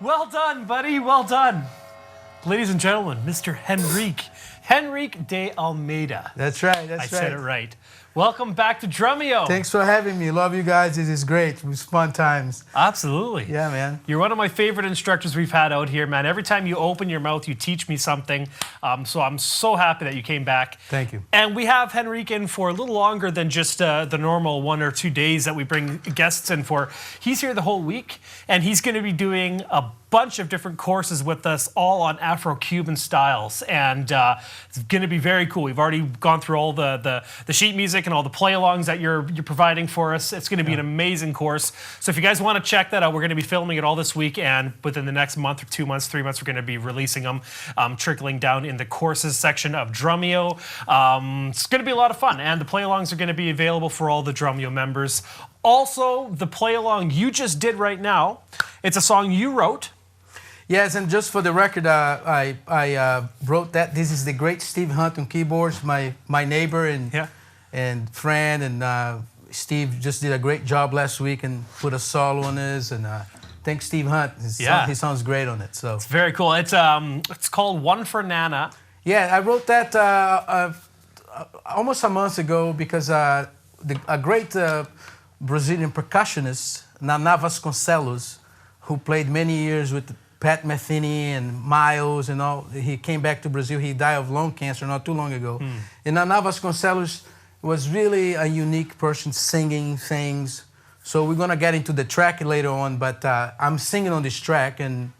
Well done, buddy. Well done. Ladies and gentlemen, Mr. Henrique De Almeida. That's right. I said it right. Welcome back to Drumeo. Thanks for having me. Love you guys. This is great. It was fun times. Absolutely. Yeah, man. You're one of my favorite instructors we've had out here, man. Every time you open your mouth, you teach me something. So I'm so happy that you came back. Thank you. And we have Henrique in for a little longer than just the normal 1 or 2 days that we bring guests in for. He's here the whole week, and he's going to be doing a bunch of different courses with us, all on Afro-Cuban styles, and it's going to be very cool. We've already gone through all the sheet music and all the play-alongs that you're providing for us. It's going to be an amazing course. So if you guys want to check that out, we're going to be filming it all this week, and within the next month or 2 months, 3 months, we're going to be releasing them, trickling down in the courses section of Drumeo. It's going to be a lot of fun, and the play-alongs are going to be available for all the Drumeo members. Also, the play-along you just did right now, it's a song you wrote. Yes, and just for the record, I wrote that. This is the great Steve Hunt on keyboards, my neighbor and friend, and Steve just did a great job last week and put a solo on this, and thanks Steve Hunt. He sounds great on it. So it's very cool. It's called One for Nana. Yeah, I wrote that almost a month ago because a great Brazilian percussionist, Nana Vasconcelos, who played many years with Pat Metheny and Miles and all. He came back to Brazil. He died of lung cancer not too long ago. And Nana Vasconcelos was really a unique person singing things. So we're going to get into the track later on, but I'm singing on this track, and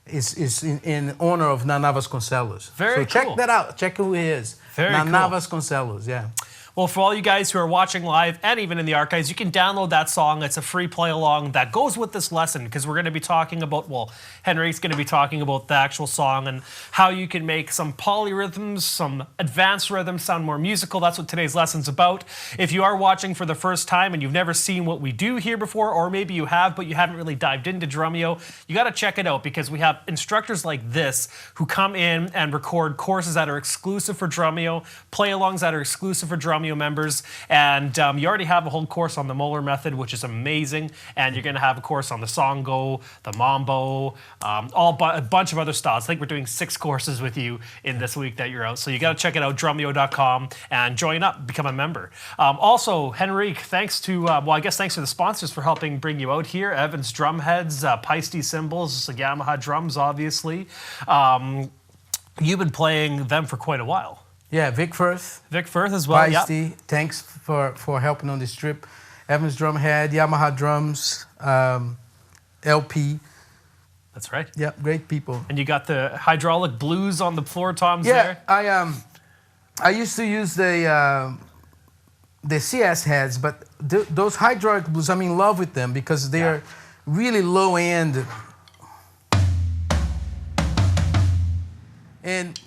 it's in honor of Nana Vasconcelos. Very cool. Check that out. Check who he is. Nana Vasconcelos, yeah. Well, for all you guys who are watching live and even in the archives, you can download that song. It's a free play-along that goes with this lesson, because we're going to be talking about, well, Henrique's going to be talking about the actual song and how you can make some polyrhythms, some advanced rhythms sound more musical. That's what today's lesson's about. If you are watching for the first time and you've never seen what we do here before, or maybe you have, but you haven't really dived into Drumeo, you got to check it out, because we have instructors like this who come in and record courses that are exclusive for Drumeo, play-alongs that are exclusive for Drumeo members, and you already have a whole course on the Moeller method, which is amazing, and you're going to have a course on the Songo, the Mambo, a bunch of other styles. I think we're doing 6 courses with you in this week that you're out, so you got to check it out, drumeo.com, and join up, become a member. Also, Henrique, thanks to, thanks to the sponsors for helping bring you out here, Evans Drumheads, Peisty Cymbals, Yamaha Drums, obviously. You've been playing them for quite a while. Yeah, Vic Firth. Vic Firth as well, Peisty, thanks for helping on this trip. Evans Drumhead, Yamaha Drums, LP. That's right. Yeah, great people. And you got the hydraulic blues on the floor toms there? Yeah, I used to use the CS heads, but those hydraulic blues, I'm in love with them because they are really low end. And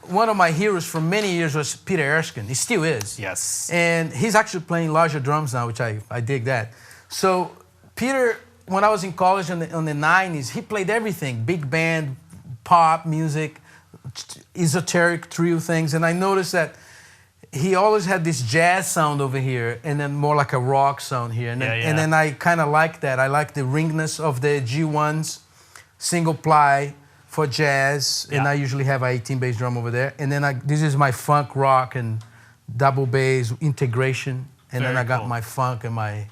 one of my heroes for many years was Peter Erskine. He still is. Yes. And he's actually playing larger drums now, which I dig that. So Peter, when I was in college on the 90s, he played everything. Big band, pop music, esoteric trio things. And I noticed that he always had this jazz sound over here and then more like a rock sound here. And then I kind of like that. I like the ringness of the G1s, single ply, for jazz, and I usually have an 18 bass drum over there. And then this is my funk rock and double bass integration. And then I got my funk and my,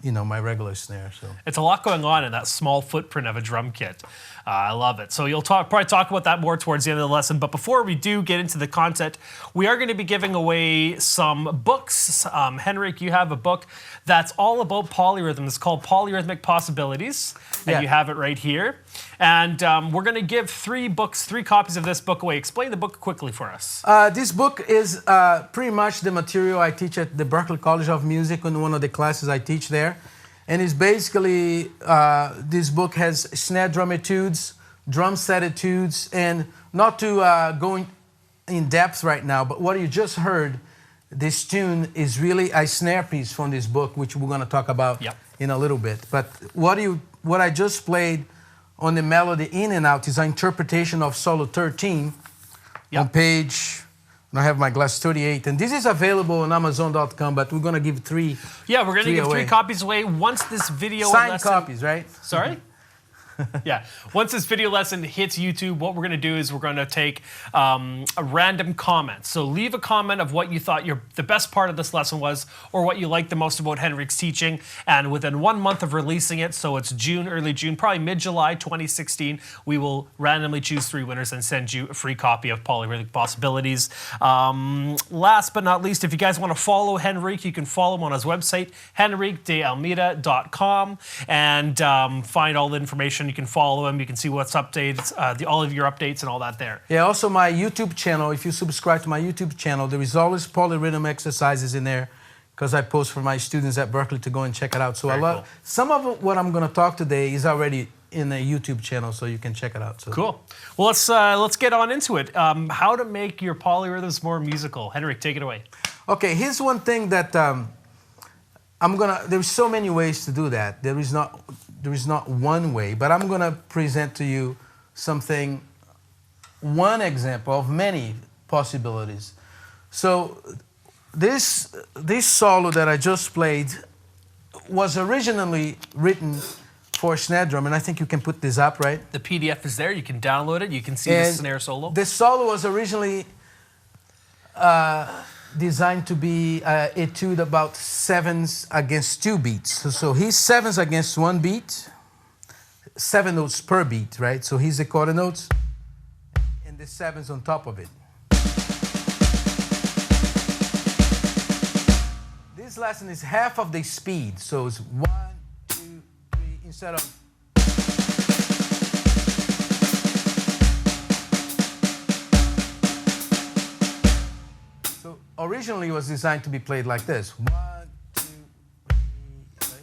my regular snare. So it's a lot going on in that small footprint of a drum kit. I love it. So you'll probably talk about that more towards the end of the lesson. But before we do get into the content, we are going to be giving away some books. Henrique, you have a book that's all about polyrhythm. It's called Polyrhythmic Possibilities, and you have it right here. And we're going to give 3 copies of this book away. Explain the book quickly for us. This book is pretty much the material I teach at the Berklee College of Music in one of the classes I teach there. And it's basically, this book has snare drum etudes, drum set etudes, and not to go in depth right now, but what you just heard, this tune is really a snare piece from this book, which we're going to talk about in a little bit. But what I just played on the melody in and out is an interpretation of solo 13 on page And I have my glass 38, and this is available on Amazon.com, but we're going to give 3. Yeah, we're going to give 3 copies away once this video signed copies, right? Sorry? Yeah. Once this video lesson hits YouTube, what we're going to do is we're going to take a random comment. So leave a comment of what you thought the best part of this lesson was, or what you liked the most about Henrique's teaching. And within 1 month of releasing it, so it's June, early June, probably mid-July 2016, we will randomly choose 3 winners and send you a free copy of Polyrhythmic Possibilities. Last but not least, if you guys want to follow Henrique, you can follow him on his website, henriquedealmeida.com, and find all the information. You can follow him. You can see what's updates, all of your updates and all that there. Yeah, also my YouTube channel. If you subscribe to my YouTube channel, there is always polyrhythm exercises in there because I post for my students at Berklee to go and check it out. So Cool. Some of what I'm going to talk today is already in the YouTube channel, so you can check it out. So. Cool. Well, let's get on into it. How to make your polyrhythms more musical. Henrique, take it away. Okay, here's one thing that there's so many ways to do that. There is not one way, but I'm gonna present to you one example of many possibilities. So this solo that I just played was originally written for snare drum, and I think you can put this up, right? The PDF is there. You can download it. You can see the snare solo. The solo was originally designed to be etude about 7s against 2 beats. So he's 7s against 1 beat, 7 notes per beat, right? So he's the quarter notes, and the 7s on top of it. This lesson is half of the speed, so it's 1, 2, 3, instead of. Originally, it was designed to be played like this. 1, 2, 3, right?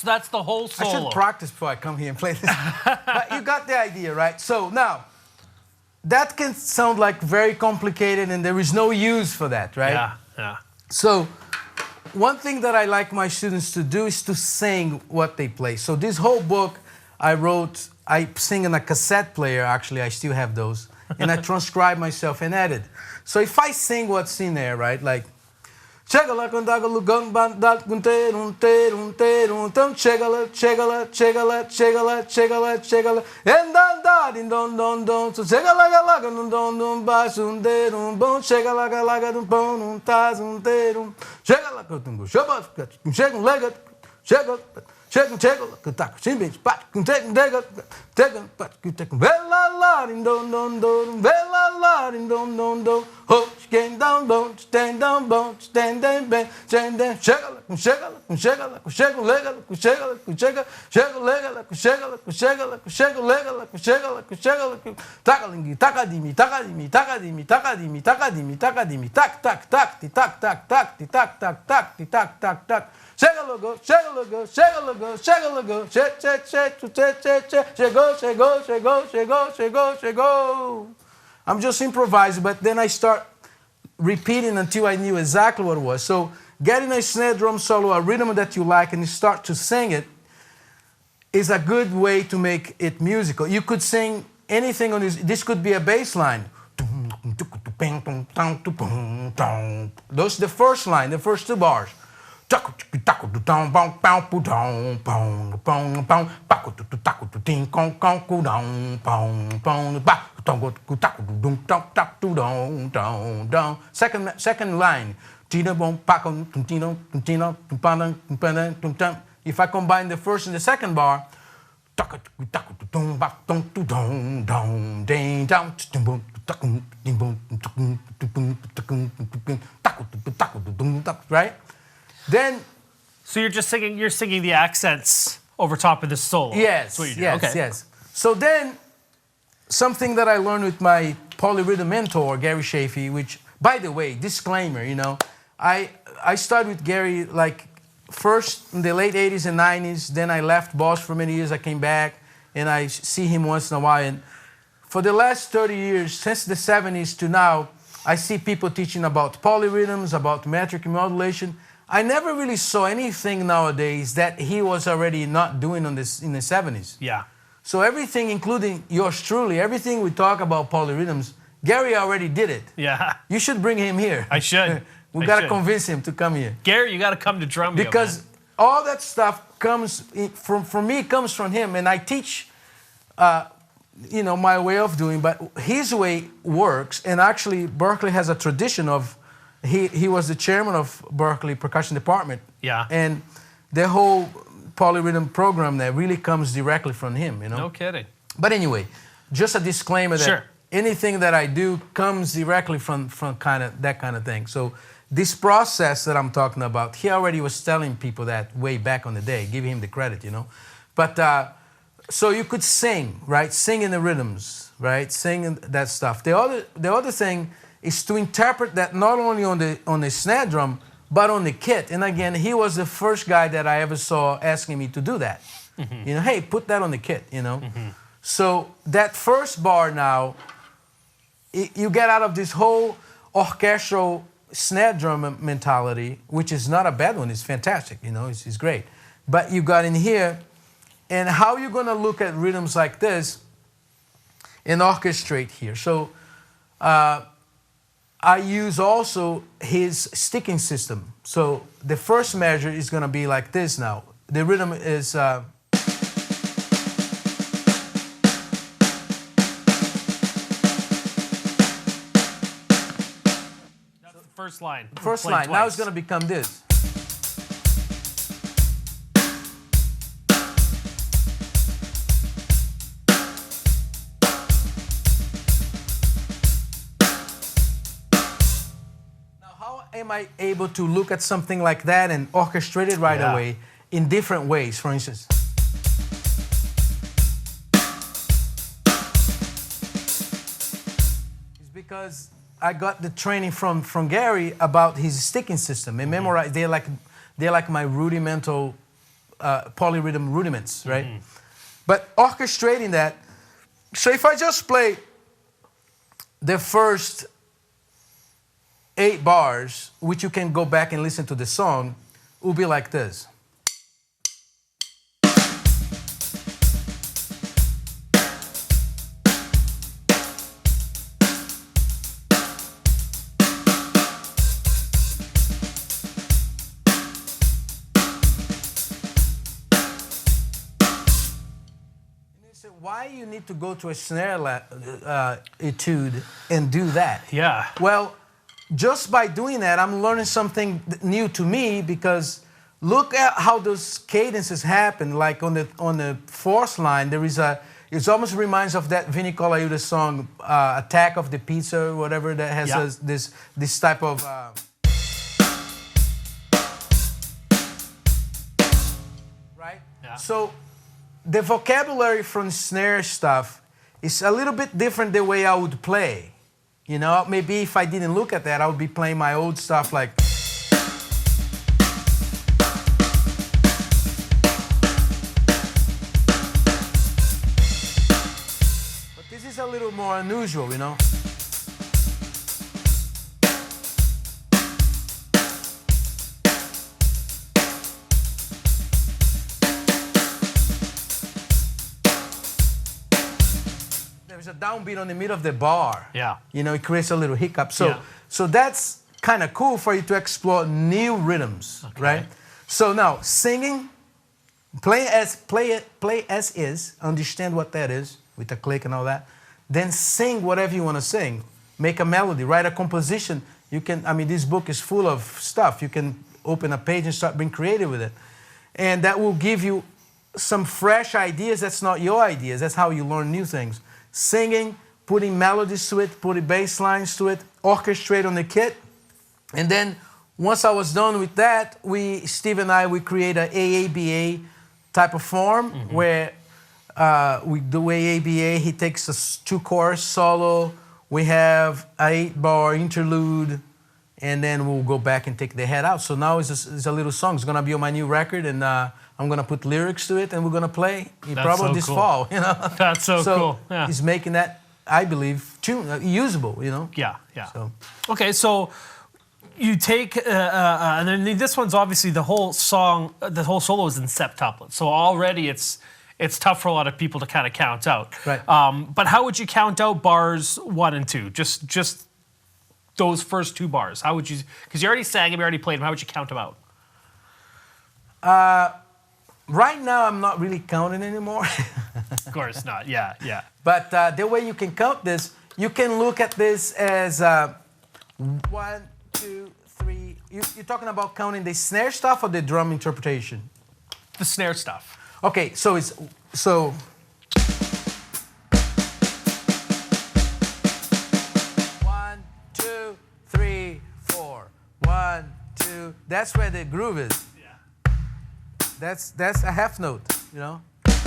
So that's the whole solo. I should practice before I come here and play this. But you got the idea, right? So now, that can sound like very complicated and there is no use for that, right? Yeah, yeah. So one thing that I like my students to do is to sing what they play. So this whole book I sing in a cassette player, actually, I still have those. And I transcribe myself and edit. So if I sing what's in there, right, like, chega lá quando água lugam bandal ter um então chega lá and don so chega lá don baixo bom chega lá taz ter chega lá quando chega lega chega taco simplesmente pat com tega vela lá don ho stand down bom stand down bem chega lega taca de mim tac chega logo chegou. I'm just improvising, but then I start repeating until I knew exactly what it was. So getting a snare drum solo, a rhythm that you like, and you start to sing it, is a good way to make it musical. You could sing anything on this. This could be a bass line. Those the first line, the first two bars. Second line. If I combine the first and the second bar, right? Then, So you're singing the accents over top of the solo. yes, That's what you do. yes, Okay. yes. So then, something that I learned with my polyrhythm mentor, Gary Chaffee, which, by the way, disclaimer, I started with Gary like first in the late 80s and 90s, then I left Bosch for many years, I came back, and I see him once in a while. And for the last 30 years, since the 70s to now, I see people teaching about polyrhythms, about metric modulation. I never really saw anything nowadays that he was already not doing in the 70s. Yeah. So everything, including yours truly, everything we talk about polyrhythms, Gary already did it. Yeah. You should bring him here. I should. We I got to should. convince him to come here. Gary, you got to come to Drumeo, Because man. all that stuff comes from me, comes from him, and I teach, my way of doing, but his way works. And actually, Berklee has a tradition of, he was the chairman of Berklee Percussion Department. Yeah. And the whole polyrhythm program there really comes directly from him, No kidding. But anyway, just a disclaimer that Sure. anything that I do comes directly from that kind of thing. So this process that I'm talking about, he already was telling people that way back on the day. Give him the credit, But so you could sing, right? Sing in the rhythms, right? Sing in that stuff. The other thing is to interpret that not only on the snare drum, but on the kit. And again, he was the first guy that I ever saw asking me to do that. Mm-hmm. Hey, put that on the kit, Mm-hmm. So that first bar now, you get out of this whole orchestral snare drum mentality, which is not a bad one. It's fantastic, it's great. But you got in here, and how you're going to look at rhythms like this and orchestrate here. So I use also his sticking system. So the first measure is going to be like this now. The rhythm is... First line. First Play line. twice. Now it's going to become this. Now, how am I able to look at something like that and orchestrate it right away in different ways, for instance? It's because I got the training from Gary about his sticking system and memorize. They're like my rudimental polyrhythm rudiments, right? Mm-hmm. But orchestrating that. So if I just play the first 8 bars, which you can go back and listen to the song, it will be like this. Why you need to go to a snare etude and do that? Yeah. Well, just by doing that, I'm learning something new to me, because look at how those cadences happen. Like on the fourth line, there is it almost reminds of that Vinnie Colaiuta song, Attack of the Pizza or whatever, that has this type of... right? Yeah. So the vocabulary from snare stuff is a little bit different the way I would play. Maybe if I didn't look at that, I would be playing my old stuff like... But this is a little more unusual, there's a downbeat on the middle of the bar. Yeah. You know, it creates a little hiccup. So, Yeah. so that's kind of cool for you to explore new rhythms, right? So now, singing, play as is, understand what that is with a click and all that. Then sing whatever you want to sing. Make a melody, write a composition. You can, I mean, this book is full of stuff. You can open a page and start being creative with it. And that will give you some fresh ideas. That's not your ideas. That's how you learn new things. Singing, putting melodies to it, putting bass lines to it, orchestrate on the kit. And then once I was done with that, Steve and I, we create an AABA type of form where we do AABA. He takes a 2-chorus solo. We have an 8-bar interlude, and then we'll go back and take the head out. So now it's a little song. It's gonna be on my new record, and I'm gonna put lyrics to it, and we're gonna play it probably so this cool. fall. You know, That's so cool. Yeah. He's making that, I believe, usable. You know. Yeah, yeah. So. Okay, so you take, and then this one's obviously the whole song, the whole solo is in septuplets. So already it's tough for a lot of people to kind of count out. Right. But how would you count out bars 1 and 2? Just those first 2 bars. How would you? Because you already sang them, you already played them. How would you count them out? Right now, I'm not really counting anymore. Of course not. Yeah, yeah. But the way you can count this, you can look at this as 1, 2, 3. You're talking about counting the snare stuff or the drum interpretation? The snare stuff. Okay, so it's so. 1, 2, 3, 4. 1, 2. That's where the groove is. Yeah. That's a half note, you know. Right,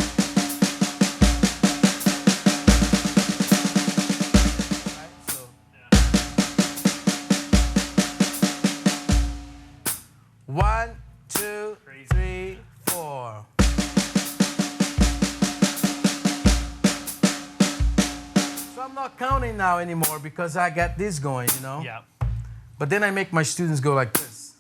so. 1, 2, 3, 4. So I'm not counting now anymore because I got this going, you know. Yeah. But then I make my students go like this.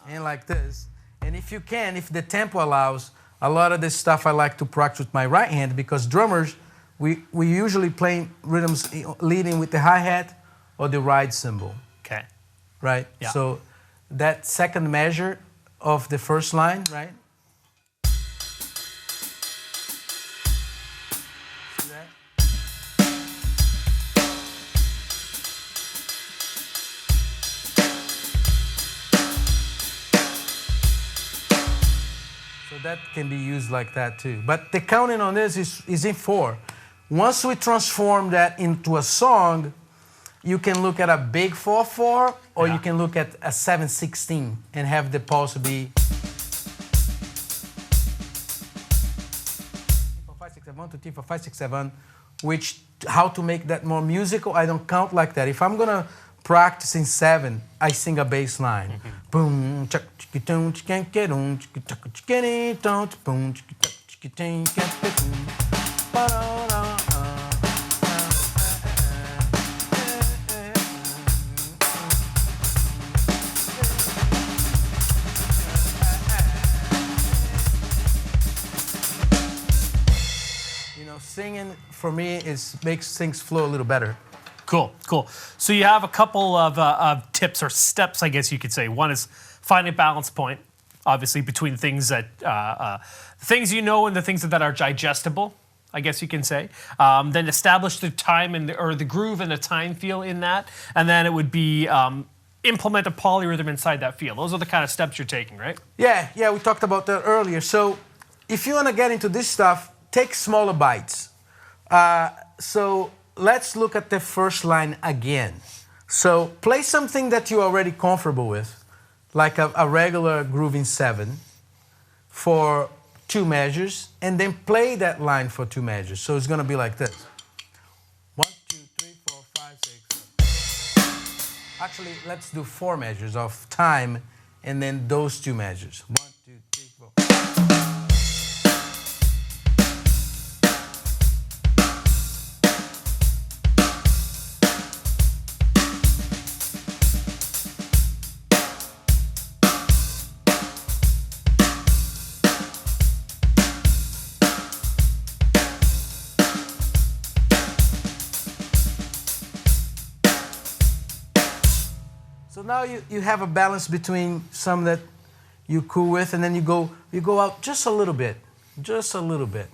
And like this. And if you can, if the tempo allows, a lot of this stuff I like to practice with my right hand because drummers, we usually play rhythms leading with the hi-hat or the ride cymbal. Okay. Right? Yeah. So that second measure of the first line, right? See that? So that can be used like that too. But the counting on this is in 4. Once we transform that into a song, you can look at a big 4/4, or you can look at a 7/16 and have the pulse be 5, 6, 7, 1, 2, 3, 4, 5, 6, 7. Which how to make that more musical? I don't count like that. If I'm gonna practice in 7, I sing a bass line. Boom, chuck, chicka, boom, chicka, boom, chicka, chicka, boom, chicka, chicka, Singing for me makes things flow a little better. Cool, cool. So you have a couple of tips or steps, I guess you could say. One is find a balance point, obviously, between things that things you know and the things that are digestible, I guess you can say. Then establish the time or the groove and the time feel in that, and then it would be implement a polyrhythm inside that feel. Those are the kind of steps you're taking, right? Yeah, we talked about that earlier. So if you want to get into this stuff, take smaller bites. So let's look at the first line again. So play something that you're already comfortable with, like a regular groove in 7 for 2 measures, and then play that line for 2 measures. So it's going to be like this. 1, 2, 3, 4, 5, 6, 7. Actually, let's do 4 measures of time, and then those 2 measures. 1, 2, 3, 4. while you have a balance between some that you're cool with, and then you go out just a little bit. Just a little bit.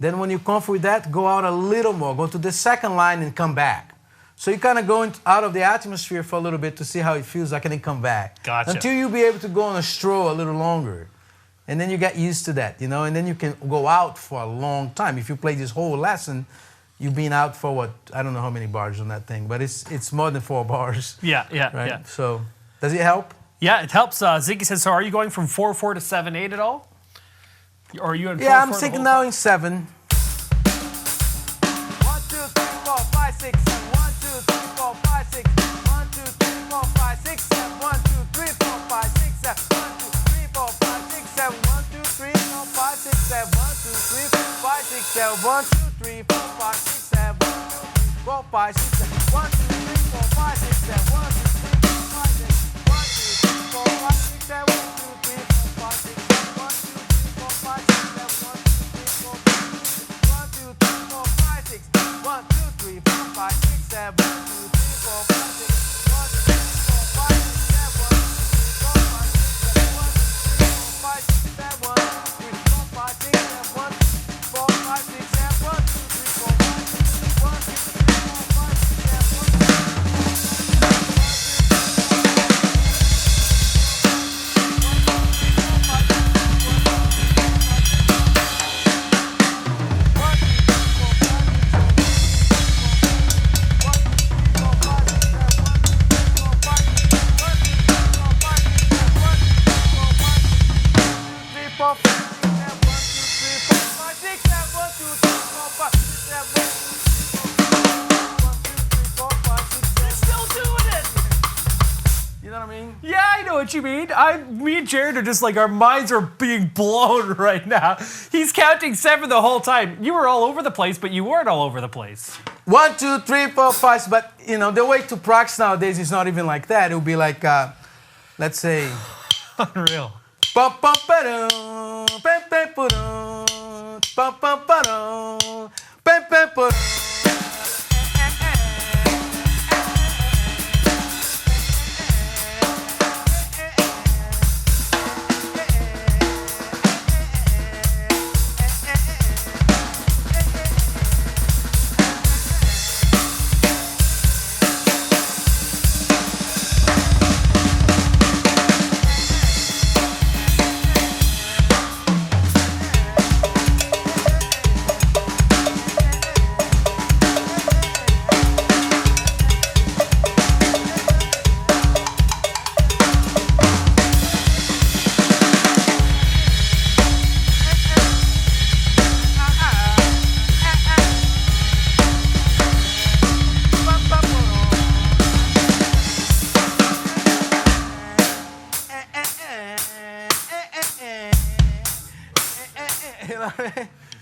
Then when you're comfortable with that, go out a little more. Go to the second line and come back. So you kind of go out of the atmosphere for a little bit to see how it feels like and then come back. Gotcha. Until you be able to go on a stroll a little longer. And then you get used to that, you know, and then you can go out for a long time. If you play this whole lesson, you've been out for what? I don't know how many bars on that thing, but it's more than 4 bars. Yeah, yeah, right? yeah. So does it help? Yeah, it helps. Ziggy says, so are you going from 4/4 to 7/8 at all? Or are you in 4/4? Yeah, I'm thinking now in 7. 1, 2, 3, 4, 5, 6, 7. 1, 2, 3, 4, 5, 6. 1, 2, 3, 4, 5, 6, 7. 1, 2, 3, 4, 5, 6, 7. 1, 2, 3, 4, 5, 6, 7. 1, 2, 3, 4, 5, 6, 7. 1, 2, 3, 4, 5, 6, 7. 1, 2, 3, 4, 5, 6, 7. 1, 2, 3, 4, 5, 6, 7. 1, 2, 3, 4, 5, 6, 7. 1, 2, 3, 4, 5, 6, 7. 1, 2, 3, 4, 5, 6, 7. 1, 2, 3, 4, 5, 6, 7. 1, 2, 3, 4, 5, 6, 7. 1, 2, 3, 4, 5, 6. 1, 2, 3, 4, 5, 6, 7. 1, 2, 3, 4, 5, 6. 1, 2, 3, 4, 5, 6, 7. 1, 2, 3, 4, 5, 6, 7. 1, 2, 3, 4, 5, 6, 7. 1, 2, 3, 4, 5, 6, 7. 1, 2, 3, 4, 5, 6, 7. 1, 2, 3, 4, 5, 6, 7. 1, 2, 3, 4, 5, 6, Yeah, I know what you mean. Me and Jared are just like, our minds are being blown right now. He's counting 7 the whole time. You were all over the place, but you weren't all over the place. 1, 2, 3, 4, 5. But you know, the way to practice nowadays is not even like that. It would be like, let's say, Unreal. bum bum ba-dum, bam bam ba-dum, bum bum ba-dum, bam bam ba-dum.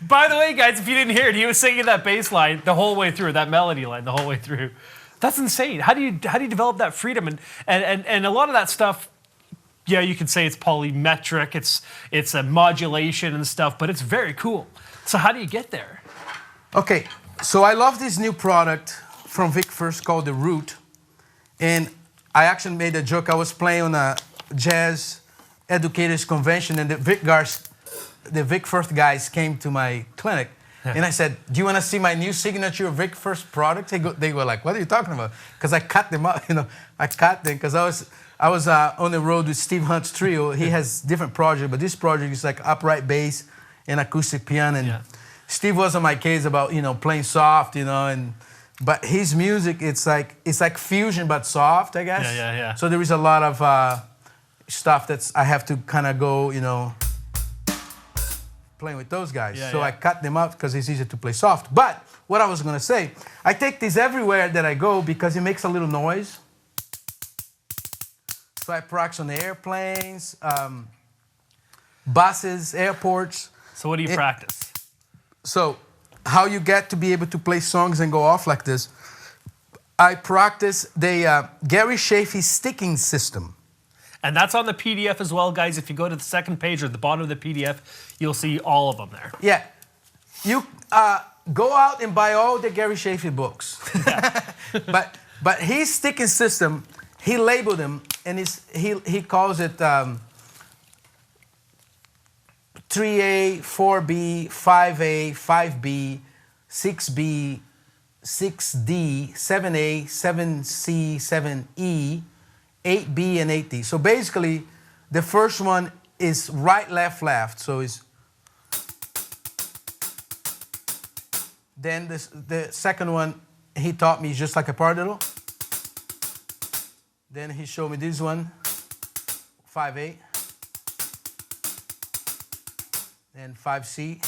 By the way, guys, if you didn't hear it, he was singing that bass line the whole way through, that melody line the whole way through. That's insane. How do you develop that freedom? And a lot of that stuff, yeah, you could say it's polymetric, it's a modulation and stuff, but it's very cool. So how do you get there? Okay, so I love this new product from Vic First called The Root. And I actually made a joke. I was playing on a jazz educators convention, and the Vic First guys came to my clinic. And I said, do you want to see my new signature Vic First product? They were like, what are you talking about? Because I cut them up, you know. I cut them because I was on the road with Steve Hunt's trio. He has different projects, but this project is like upright bass and acoustic piano. And Steve was on my case about, you know, playing soft, you know, but his music, it's like fusion but soft, I guess. Yeah. So there is a lot of stuff that's I have to kind of go, you know, playing with those guys. So I cut them out because it's easier to play soft. But what I was going to say, I take this everywhere that I go because it makes a little noise. So I practice on the airplanes, buses, airports. So what do you practice? So how you get to be able to play songs and go off like this, I practice the Gary Chaffee sticking system. And that's on the PDF as well, guys. If you go to the second page or the bottom of the PDF, you'll see all of them there. Yeah. You go out and buy all the Gary Chaffee books. But his sticking system he labeled them, and he calls it 3A, 4B, 5A, 5B, 6B, 6D, 7A, 7C, 7E, 8B, and 8D. So basically, the first one is right, left, left. So it's... Then the second one, he taught me just like a paradiddle. Then he showed me this one, 5A. Then 5C.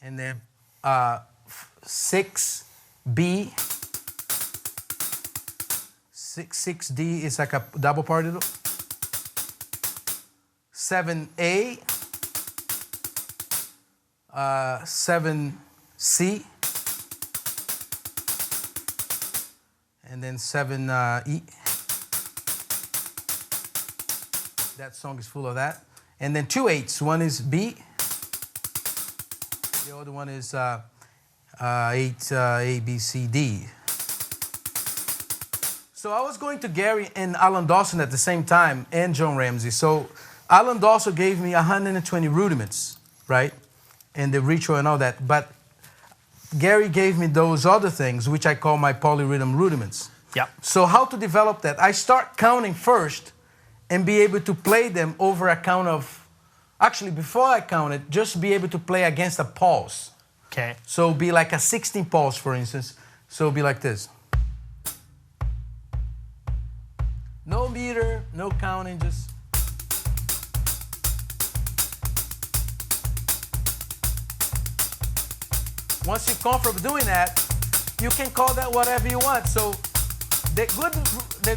And then 6B. 6D is like a double paradiddle. 7A. 7C. And then 7E. That song is full of that. And then 2 8s. One is B. The other one is 8 A, B, C, D. So I was going to Gary and Alan Dawson at the same time, and John Ramsey. So Alan Dawson gave me 120 rudiments, right? And the ritual and all that. But Gary gave me those other things, which I call my polyrhythm rudiments. Yeah. So how to develop that? I start counting first and be able to play them over a count of... Actually, before I count it, just be able to play against a pulse. Okay. So be like a 16 pulse, for instance. So be like this. No meter, no counting, just... Once you're comfortable doing that, you can call that whatever you want. So the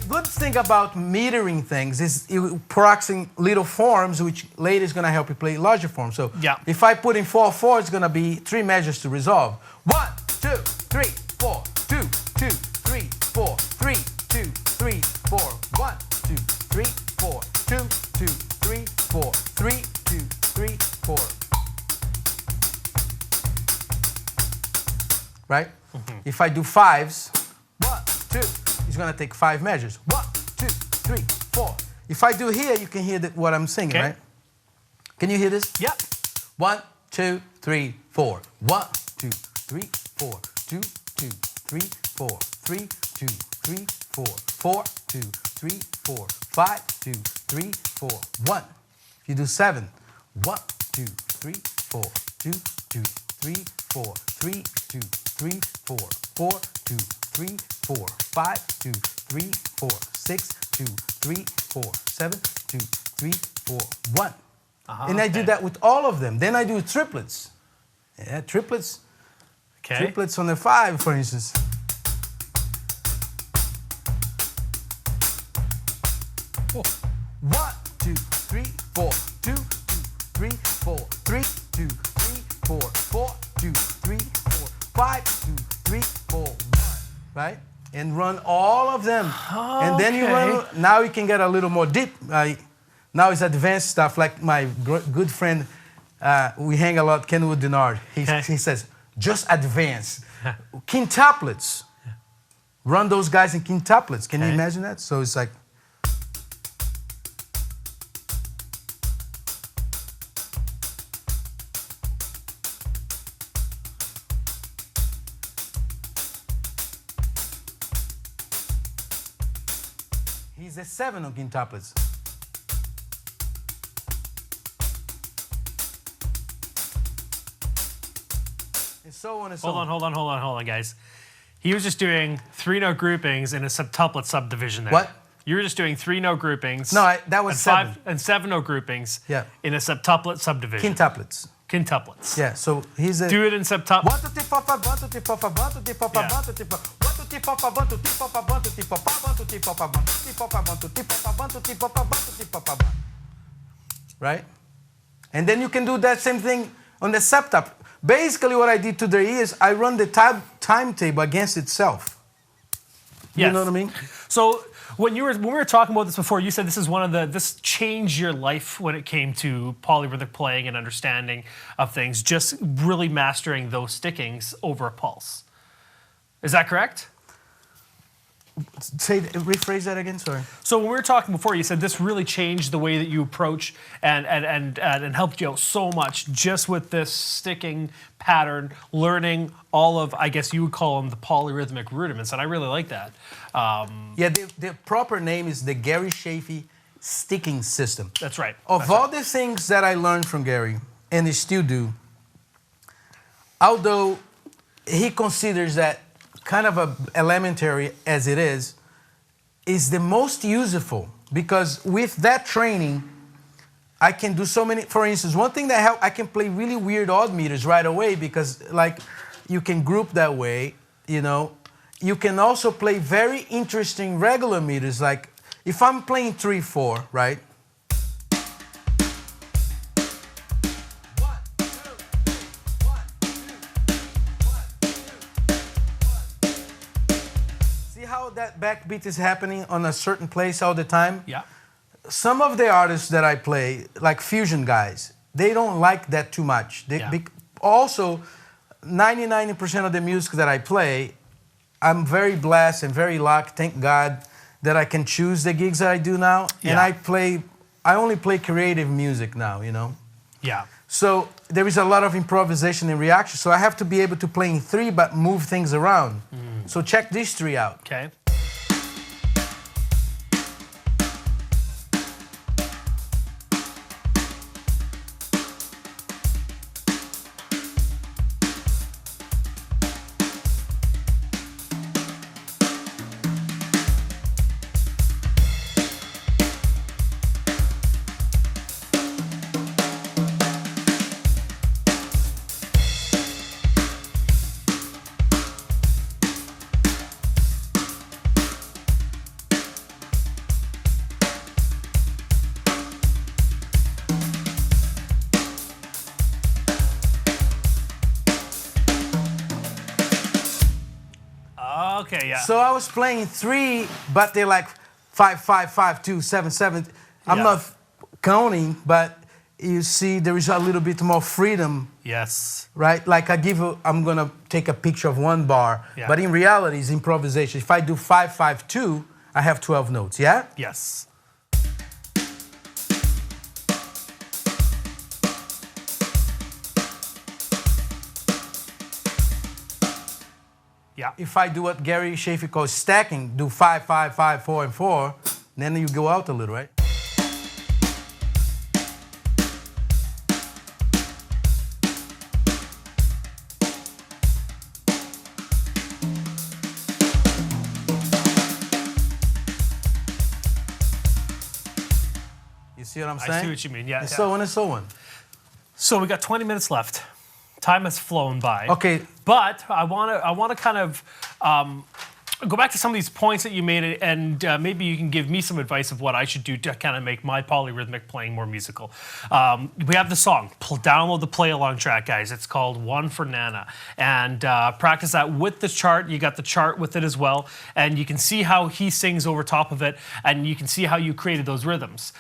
good thing about metering things is you practicing little forms, which later is going to help you play larger forms. So yeah. If I put in 4/4, it's going to be 3 measures to resolve. 1, 2, 3, 4, 2, 2, 3, 4, 3, 2, 3, 4, 1, 2, 3, 4, 2, 2, 3, 4, 3, 2, 3, 4. Right? Mm-hmm. If I do 5s, 1, 2, it's going to take 5 measures. 1, 2, 3, 4. If I do here, you can hear what I'm singing, okay. Right? Can you hear this? Yeah. 1, 2, 3, 4. 1, 2, 3, 4. 2, 2, 3, 4. 3, 2, 3, 4. 4, 2, 3, 4. 5, 2, 3, 4. 1. If you do 7, 1, 2, 3, 4. 2, 2, 3, 4. 3, 2, 3, 4. 4, 2, 3, 4. 5, 2, 3, 4. 6, 2, 3, 4. 7, 2, 3, 4. 1. And I do that with all of them. Then I do triplets. Yeah, triplets. Okay. Triplets on the 5, for instance. Oh. 1, 2, 3, 4. 2, 2, 3, 4. 3, 2, 3, 4. 4, 2, 3, 4. 5, 2, 3, 4. 1. Right? And run all of them. Okay. And then you run. Now you can get a little more deep. Now it's advanced stuff, like my good friend, we hang a lot, Kenwood Denard. He says, just advance. Quintuplets. Run those guys in quintuplets. Can you imagine that? So it's like... He's a 7 on quintuplets. And so on and so on. Hold on, guys. He was just doing 3-note groupings in a septuplet subdivision there. What? You were just doing 3-note groupings. No, that was 7. And 7-note groupings. Yeah. In a septuplet subdivision. Quintuplets. Quintuplets. Yeah, so he's a... Do it in septuplet. 1, 2, 3, 4, 5, 1, 2, 3, 4, 5, 1, 2, 3, 4, 5, 1, 2, 3, 4, 1, 2, 3, 4, 5, 1, 2, 3, 4, 5, 1, 2, 3, 4, 5, 1, 2, 3, 4, 5, 1, 2, 3, 4, 5, 1, 2, 3, 4, 5, 1, 2, 3, 4, 5, 1, 2, 3, 4, 5, 1. Right? And then you can do that same thing on the septup. Basically what I did today is I run the timetable against itself. Yes. You know what I mean? So when we were talking about this before, you said this is this changed your life when it came to polyrhythmic playing and understanding of things, just really mastering those stickings over a pulse. Is that correct? rephrase that again, sorry. So when we were talking before, you said this really changed the way that you approach and helped you out so much just with this sticking pattern, learning all of, I guess you would call them the polyrhythmic rudiments, and I really like that. Yeah, the proper name is the Gary Chaffee sticking system. That's right. Of all the things that I learned from Gary, and I still do, although he considers that kind of elementary as it is the most useful, because with that training, I can do so many. For instance, one thing that helped, I can play really weird odd meters right away because, like, you can group that way, you know. You can also play very interesting regular meters, like if I'm playing 3/4, right? How that backbeat is happening on a certain place all the time. Yeah. Some of the artists that I play, like fusion guys, they don't like that too much. Also, 99% of the music that I play, I'm very blessed and very lucky, thank God, that I can choose the gigs that I do now. Yeah. And I only play creative music now, you know? Yeah. So there is a lot of improvisation and reaction. So I have to be able to play in 3 but move things around. So check these 3 out. Okay. Okay, yeah. So I was playing 3, but they're like 5, 5, 5, 2, 7, 7. I'm not counting, but you see there is a little bit more freedom. Yes. Right? Like I'm going to take a picture of 1 bar, but in reality it's improvisation. If I do 5, 5, 2, I have 12 notes, yeah? Yes. Yeah. If I do what Gary Chaffee calls stacking, do 5, 5, 5, 4, and 4, then you go out a little, right? You see what I'm saying? I see what you mean, yeah. And so on and so on. So we got 20 minutes left. Time has flown by. Okay. But I want to kind of go back to some of these points that you made, and maybe you can give me some advice of what I should do to kind of make my polyrhythmic playing more musical. We have the song. Download the play-along track, guys. It's called One for Nana. And practice that with the chart. You got the chart with it as well. And you can see how he sings over top of it, and you can see how you created those rhythms.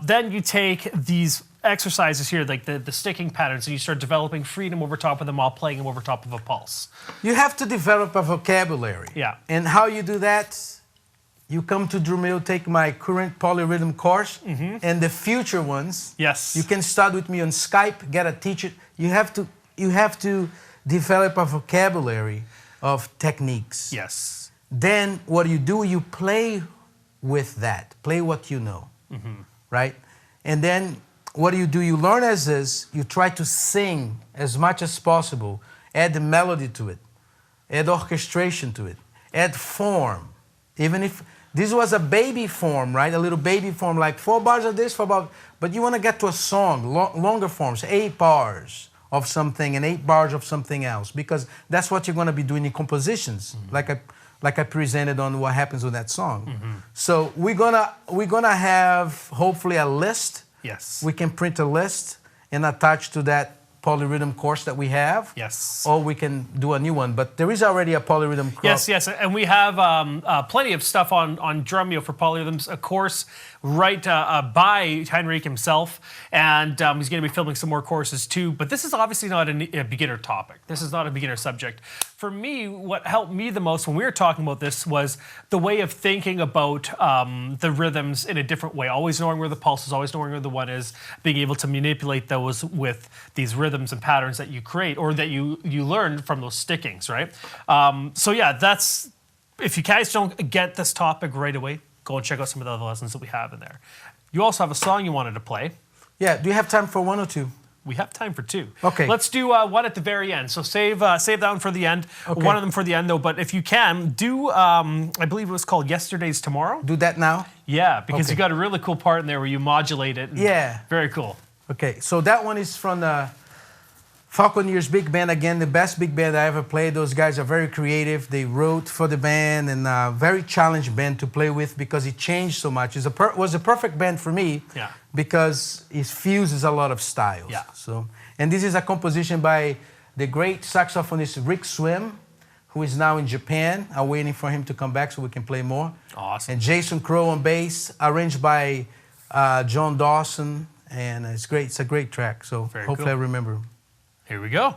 Then you take these exercises here, like the sticking patterns, and you start developing freedom over top of them while playing them over top of a pulse. You have to develop a vocabulary. Yeah. And how you do that, you come to Drumeo, take my current polyrhythm course, and the future ones. Yes. You can start with me on Skype, get a teacher. You have to develop a vocabulary of techniques. Yes. Then what you do, you play with that. Play what you know, right? And then what you do, you learn as is, you try to sing as much as possible, add the melody to it, add orchestration to it, add form. Even if this was a baby form, right? A little baby form, like 4 bars of this, 4 bars, but you want to get to a song, longer forms, 8 bars of something and 8 bars of something else, because that's what you're going to be doing in compositions, like I presented on what happens with that song. So we're gonna have hopefully a list. Yes. We can print a list and attach to that polyrhythm course that we have. Yes. Or we can do a new one, but there is already a polyrhythm course. Yes, and we have plenty of stuff on Drumeo for polyrhythms. A course right by Henrique himself, and he's going to be filming some more courses too. But this is obviously not a beginner topic. This is not a beginner subject. For me, what helped me the most when we were talking about this was the way of thinking about the rhythms in a different way, always knowing where the pulse is, always knowing where the one is, being able to manipulate those with these rhythms and patterns that you create or that you learn from those stickings, right? So yeah, that's, if you guys don't get this topic right away, go and check out some of the other lessons that we have in there. You also have a song you wanted to play. Yeah, do you have time for one or two? We have time for two. Okay. Let's do one at the very end. So save that one for the end. Okay. One of them for the end, though. But if you can, do, I believe it was called Yesterday's Tomorrow. Do that now? Yeah, because Okay. you got a really cool part in there where you modulate it. Yeah. Very cool. Okay, so that one is from the Falcons big band. Again, the best big band I ever played. Those guys are very creative. They wrote for the band and very challenging band to play with because it changed so much. It was a perfect band for me because it fuses a lot of styles. Yeah. So, and this is a composition by the great saxophonist Rick Swim, who is now in Japan. I'm waiting for him to come back so we can play more. Awesome. And Jason Crow on bass, arranged by John Dawson. And it's great. It's a great track. So Very hopefully cool. I remember. Here we go.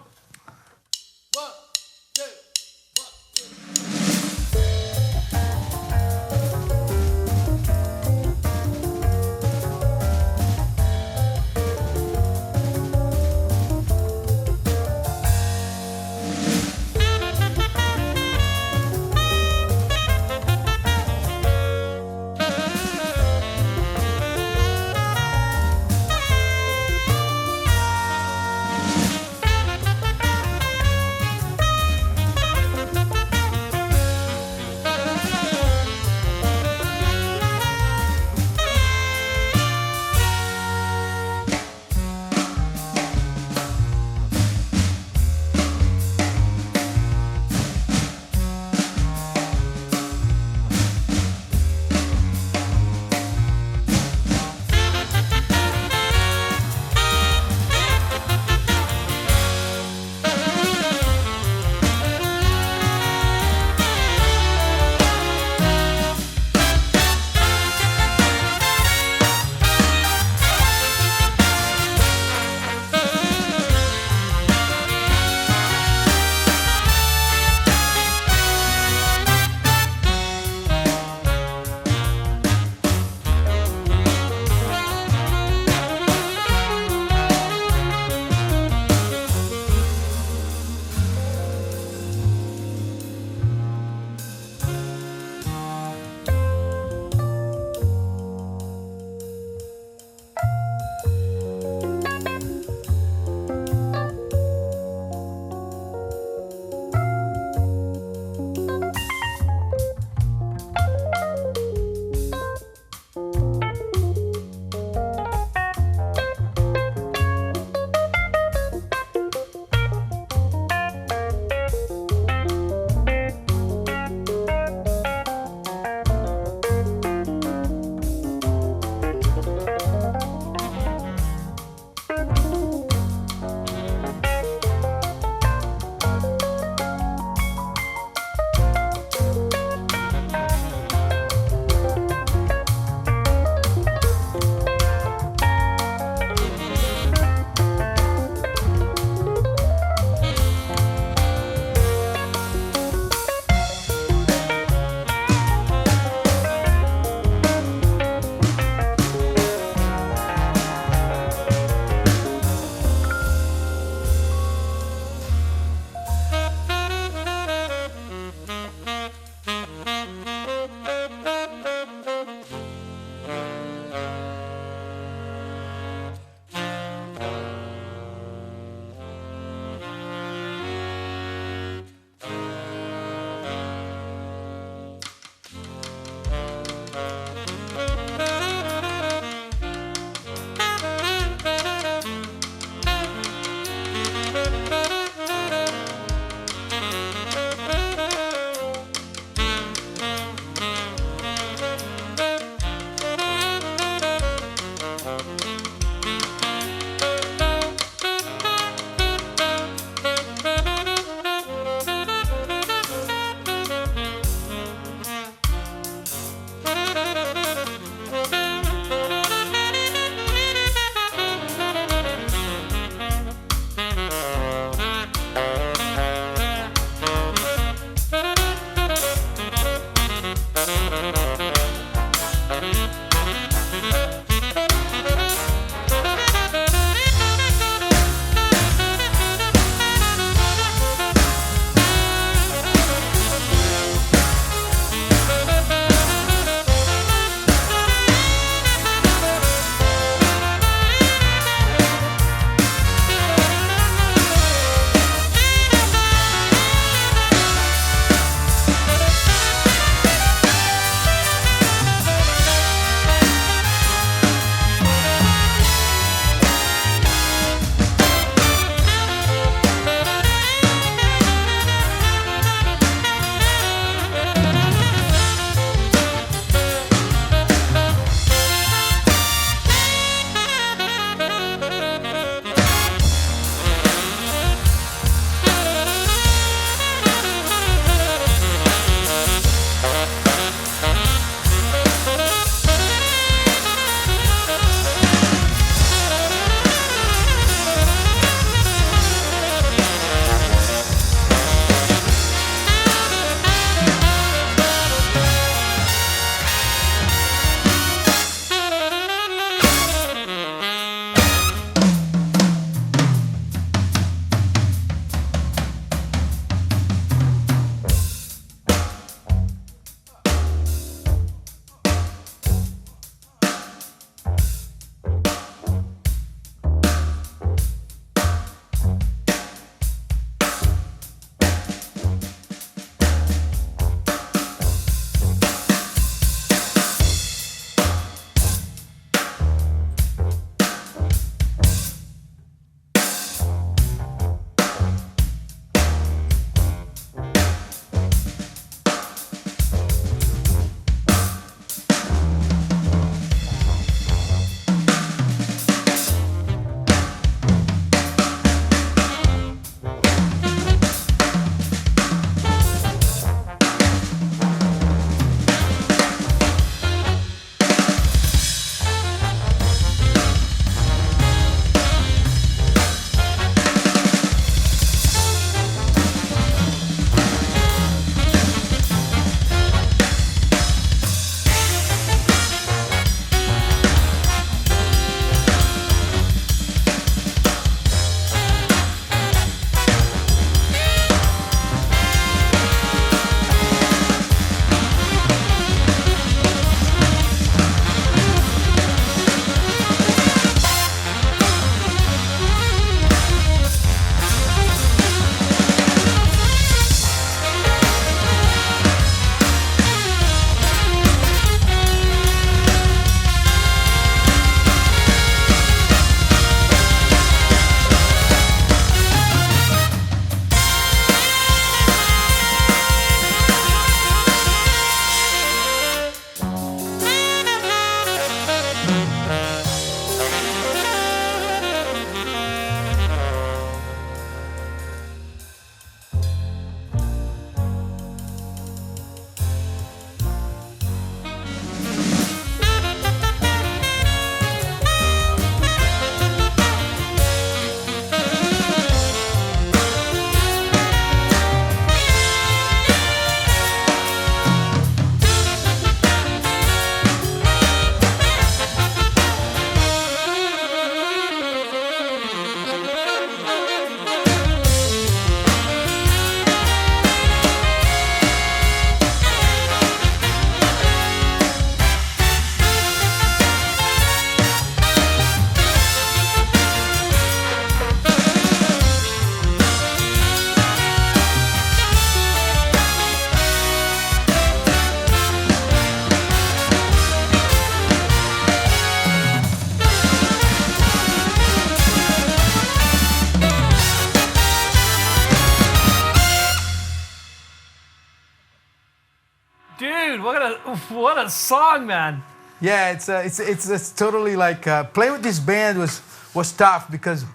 What a song, man. Yeah, it's totally like playing with this band was tough because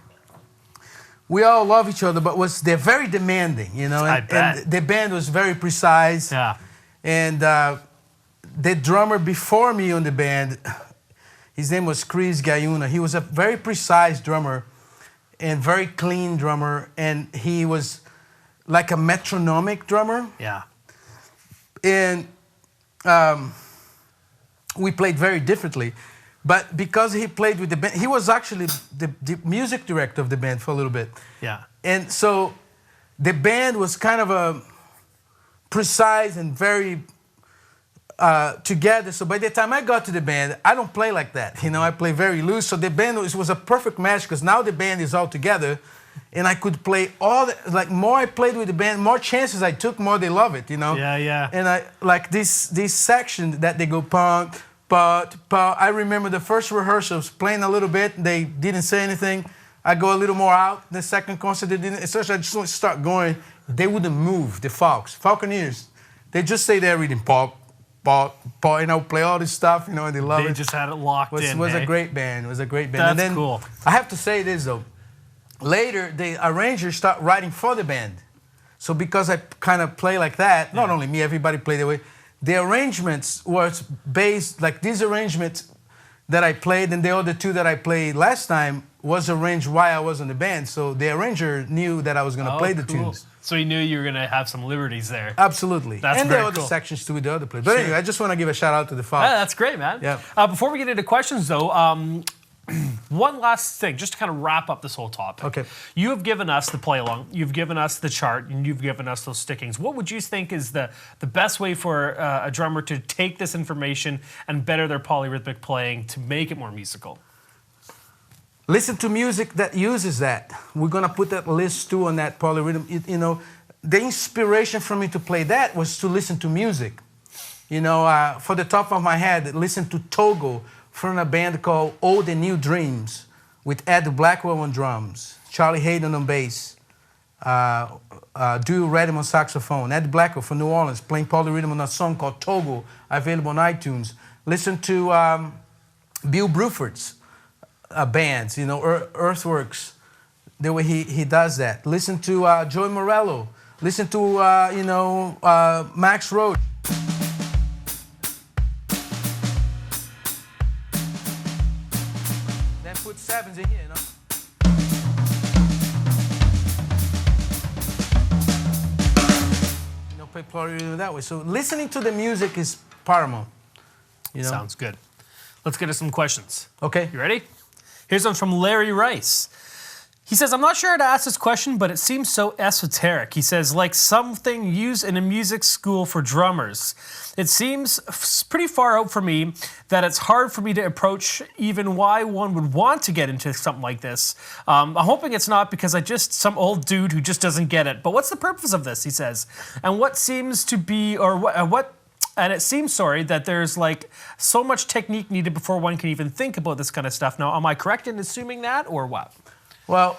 we all love each other, but they're very demanding, you know. I bet. And the band was very precise. Yeah. And the drummer before me on the band, his name was Chris Gaiuna. He was a very precise drummer and very clean drummer, and he was like a metronomic drummer. Yeah. And we played very differently. But because he played with the band, he was actually the music director of the band for a little bit. Yeah. And so the band was kind of a precise and very together. So by the time I got to the band, I don't play like that. You know, I play very loose. So the band was a perfect match because now the band is all together. And I could play more I played with the band, more chances I took, more they love it, you know? Yeah, yeah. And I like this section that they go punk, but I remember the first rehearsals playing a little bit, they didn't say anything. I go a little more out. The second concert, they didn't, especially I just start going, they wouldn't move, the Falconeers. They just say they're reading pop, you know, play all this stuff, you know, and they love it. They just had it locked in. It was a great band. It was a great band. That's and then, cool. I have to say this though. Later, the arrangers start writing for the band. So because I kind of play like that, not only me, everybody played that way. The arrangements was based, like these arrangements that I played and the other two that I played last time was arranged while I was in the band. So the arranger knew that I was going to play the tunes. So he knew you were going to have some liberties there. Absolutely. That's and very the other cool. sections too with the other players. But anyway, I just want to give a shout out to the Falcons. Yeah, that's great, man. Yeah. Before we get into questions, though, one last thing, just to kind of wrap up this whole topic. Okay. You have given us the play along, you've given us the chart, and you've given us those stickings. What would you think is the best way for a drummer to take this information and better their polyrhythmic playing to make it more musical? Listen to music that uses that. We're going to put that list too on that polyrhythm. You know, the inspiration for me to play that was to listen to music. You know, for the top of my head, listen to Togo from a band called Old and New Dreams with Ed Blackwell on drums, Charlie Hayden on bass, Dewey Redham on saxophone, Ed Blackwell from New Orleans playing polyrhythm on a song called Togo, available on iTunes. Listen to Bill Bruford's bands, you know, Earthworks, the way he does that. Listen to Joey Morello. Listen to, you know, Max Roach. Then put sevens in here, you know. You know, play polyrhythm that way. So listening to the music is paramount. You know? Sounds good. Let's get to some questions. Okay. You ready? Here's one from Larry Rice. He says, I'm not sure how to ask this question, but it seems so esoteric. He says, like something used in a music school for drummers. It seems pretty far out for me that it's hard for me to approach even why one would want to get into something like this. I'm hoping it's not because I just some old dude who just doesn't get it. But what's the purpose of this, he says? And what seems to be, and it seems, that there's like so much technique needed before one can even think about this kind of stuff. Now, am I correct in assuming that or what? Well,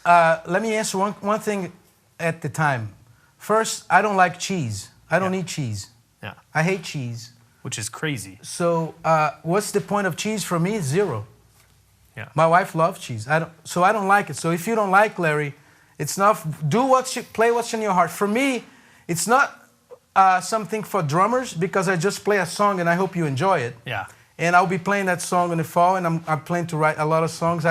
let me answer one thing at the time. First, I don't like cheese. I don't eat cheese. Yeah. I hate cheese. Which is crazy. So what's the point of cheese for me? Zero. Yeah. My wife loves cheese. I don't like it. So if you don't like Larry, it's not, play what's in your heart. For me, it's not something for drummers because I just play a song and I hope you enjoy it. Yeah. And I'll be playing that song in the fall, and I'm planning to write a lot of songs.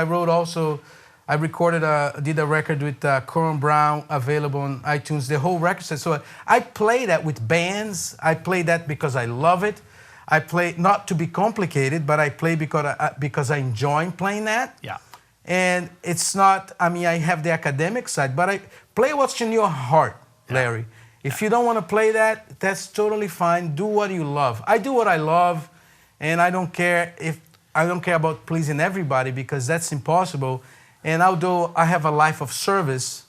I recorded, did a record with Coran Brown, available on iTunes, the whole record set. So I play that with bands. I play that because I love it. I play not to be complicated, but I play because I enjoy playing that. Yeah. And it's not, I mean, I have the academic side, but I play what's in your heart, Larry. If you don't want to play that, that's totally fine. Do what you love. I do what I love, and I don't care about pleasing everybody because that's impossible. And although I have a life of service,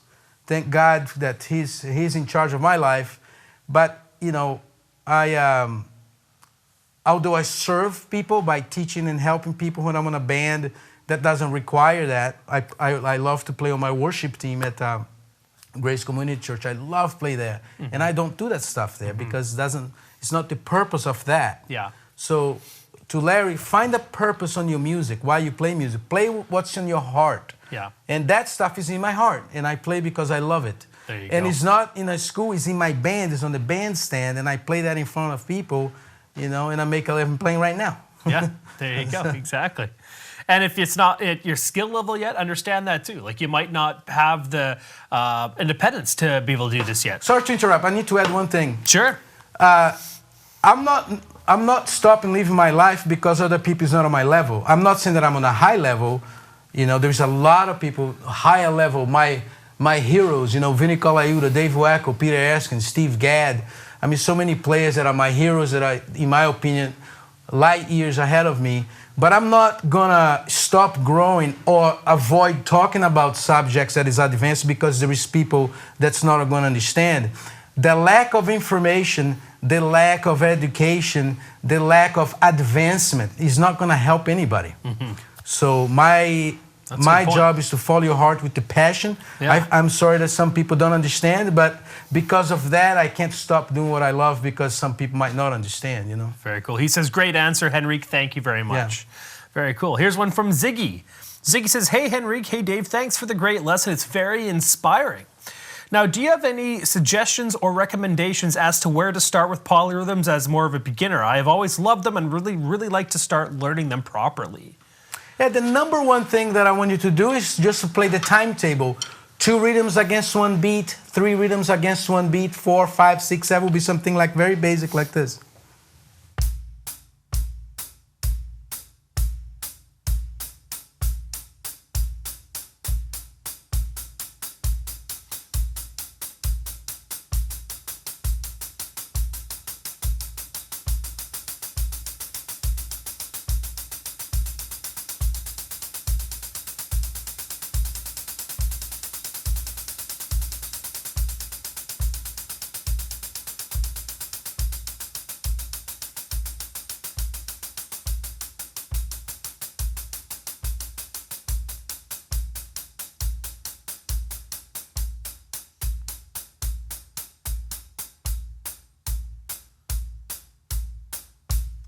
thank God that He's in charge of my life. But you know, although I serve people by teaching and helping people when I'm in a band that doesn't require that, I love to play on my worship team at Grace Community Church. I love play there, and I don't do that stuff there because It's not the purpose of that. Yeah. So, to Larry, find a purpose on your music. Why you play music? Play what's in your heart. Yeah. And that stuff is in my heart, and I play because I love it. There you and go. it's not in a school; it's in my band. It's on the bandstand, and I play that in front of people, and I make a living playing right now. Yeah, there you go. Exactly. And if it's not at your skill level yet, understand that too. Like you might not have the independence to be able to do this yet. Sorry to interrupt. I need to add one thing. Sure. I'm not stopping living my life because other people is not on my level. I'm not saying that I'm on a high level. There's a lot of people higher level. My heroes, Vinny Colaiuta, Dave Wackel, Peter Erskine, Steve Gadd. I mean, so many players that are my heroes that are, in my opinion, light years ahead of me. But I'm not gonna stop growing or avoid talking about subjects that is advanced because there is people that's not gonna understand. The lack of information, the lack of education, the lack of advancement is not gonna help anybody. Mm-hmm. So my job is to follow your heart with the passion. Yeah. I'm sorry that some people don't understand, but because of that, I can't stop doing what I love because some people might not understand, Very cool. He says, great answer, Henrique. Thank you very much. Yeah. Very cool. Here's one from Ziggy. Ziggy says, hey, Henrique. Hey, Dave. Thanks for the great lesson. It's very inspiring. Now, do you have any suggestions or recommendations as to where to start with polyrhythms as more of a beginner? I have always loved them and really, really like to start learning them properly. Yeah, the number one thing that I want you to do is just to play the timetable. 2 rhythms against 1 beat, 3 rhythms against 1 beat, 4, 5, 6, 7 will be something like very basic like this.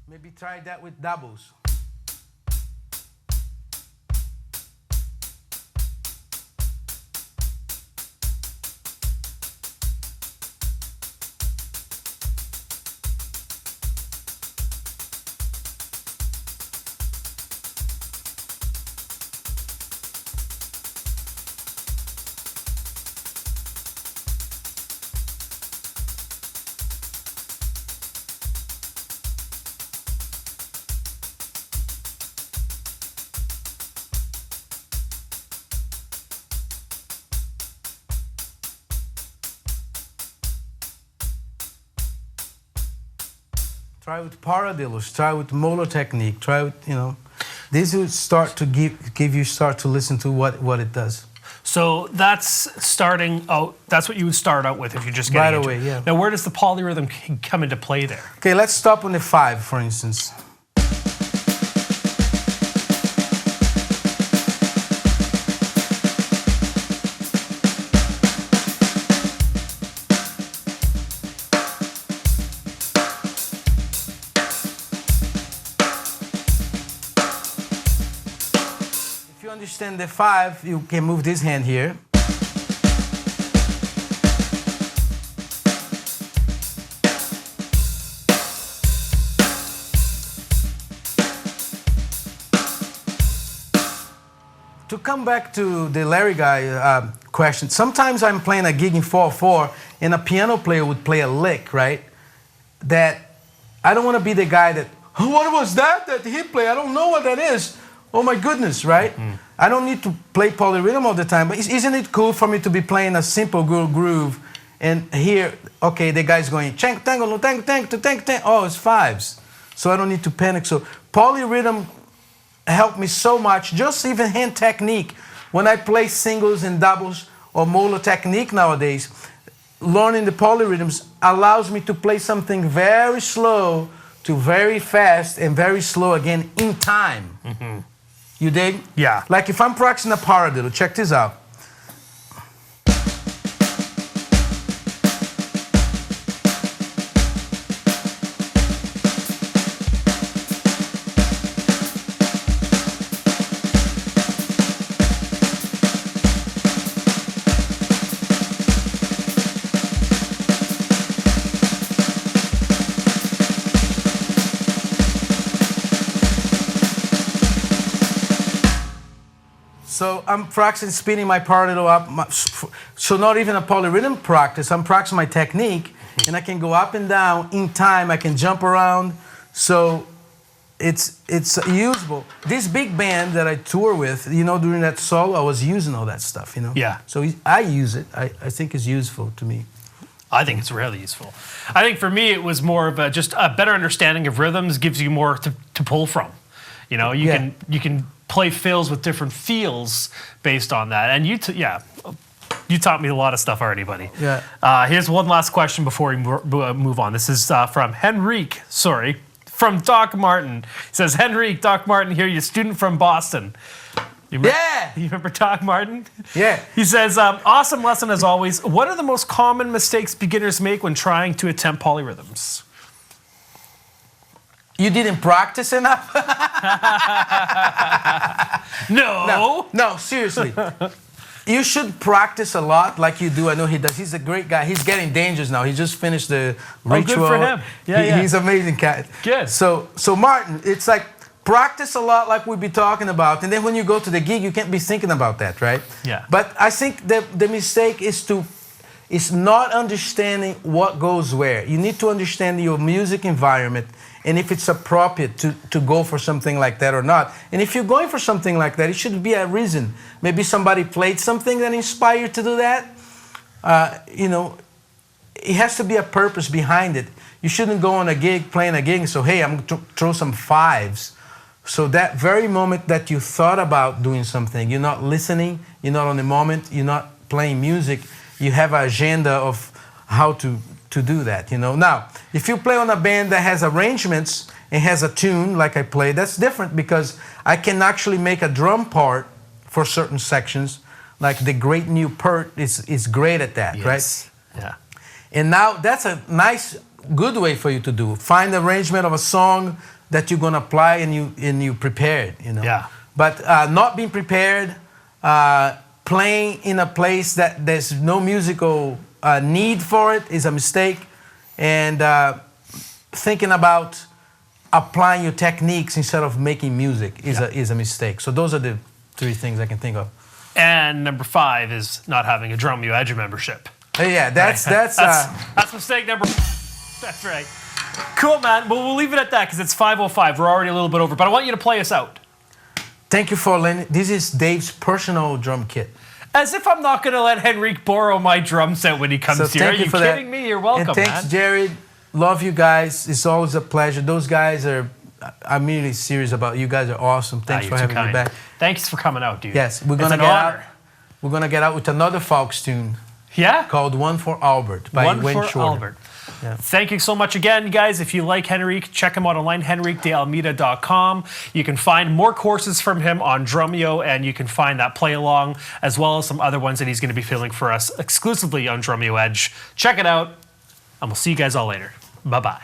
Maybe try that with doubles. Try with paradiddles, try with molar technique, try with, This will start to give you start to listen to what it does. So that's starting out, that's what you would start out with if you're just getting right away, yeah. Now, where does the polyrhythm come into play there? Okay, let's stop on the 5, for instance. If you understand the 5, you can move this hand here. To come back to the Larry guy question, sometimes I'm playing a gig in 4/4 and a piano player would play a lick, right? That I don't want to be the guy that, oh, what was that he played? I don't know what that is. Oh my goodness, right? Mm-hmm. I don't need to play polyrhythm all the time, but isn't it cool for me to be playing a simple groove and here, okay, the guy's going, chank, tango, no, tango, tango, tango, tango. Oh, it's 5s. So I don't need to panic. So polyrhythm helped me so much, just even hand technique. When I play singles and doubles or molar technique nowadays, learning the polyrhythms allows me to play something very slow to very fast and very slow again in time. Mm-hmm. You dig? Yeah. Like if I'm practicing a paradiddle, check this out. So I'm practicing speeding my parallel up. So not even a polyrhythm practice. I'm practicing my technique, and I can go up and down in time. I can jump around. So it's usable. This big band that I tour with, during that solo, I was using all that stuff, Yeah. So I use it. I think it's useful to me. I think it's really useful. I think for me, it was more of just a better understanding of rhythms gives you more to pull from. You can play fills with different feels based on that. And you taught me a lot of stuff already, buddy. Yeah. Here's one last question before we move on. This is from Henrique. From Doc Martin. He says, Henrique, Doc Martin here, your student from Boston. You remember Doc Martin? Yeah. He says, awesome lesson as always. What are the most common mistakes beginners make when trying to attempt polyrhythms? You didn't practice enough? No, seriously. You should practice a lot like you do. I know he does. He's a great guy. He's getting dangerous now. He just finished the ritual. Good for him. Yeah. He's an amazing cat. Good. So Martin, it's like practice a lot like we've been talking about. And then when you go to the gig, you can't be thinking about that, right? Yeah. But I think the mistake is not understanding what goes where. You need to understand your music environment and if it's appropriate to go for something like that or not. And if you're going for something like that, it should be a reason. Maybe somebody played something that inspired you to do that. It has to be a purpose behind it. You shouldn't go on a gig, playing a gig, and say, hey, I'm going to throw some fives. So that very moment that you thought about doing something, you're not listening, you're not on the moment, you're not playing music, you have an agenda of how to do that, Now, if you play on a band that has arrangements and has a tune like I play, that's different because I can actually make a drum part for certain sections. Like the great new Pert is great at that, yes. Right? Yeah. And now that's a nice, good way for you to do. Find the arrangement of a song that you're going to apply and you prepared, Yeah. But not being prepared, playing in a place that there's no musical need for it is a mistake, and thinking about applying your techniques instead of making music is a mistake. So those are the 3 things I can think of. And number 5 is not having a Drumeo Edge membership. Yeah, that's mistake number. That's right. Cool, man. Well, we'll leave it at that because it's 5:05. We're already a little bit over, but I want you to play us out. Thank you for letting. This is Dave's personal drum kit. As if I'm not going to let Henrique borrow my drum set when he comes here. Are you kidding me? You're welcome, and thanks, man. Jared. Love you guys. It's always a pleasure. Those guys I'm really serious about. You guys are awesome. Thanks for having me back. Thanks for coming out, dude. Yes, we're gonna get out. We're gonna get out with another Falcons tune. Yeah. Called "One for Albert" by Wayne Shorter. Albert. Yeah. Thank you so much again, guys. If you like Henrique, check him out online, henriquedealmeida.com. You can find more courses from him on Drumeo, and you can find that play along, as well as some other ones that he's going to be filming for us exclusively on Drumeo Edge. Check it out, and we'll see you guys all later. Bye-bye.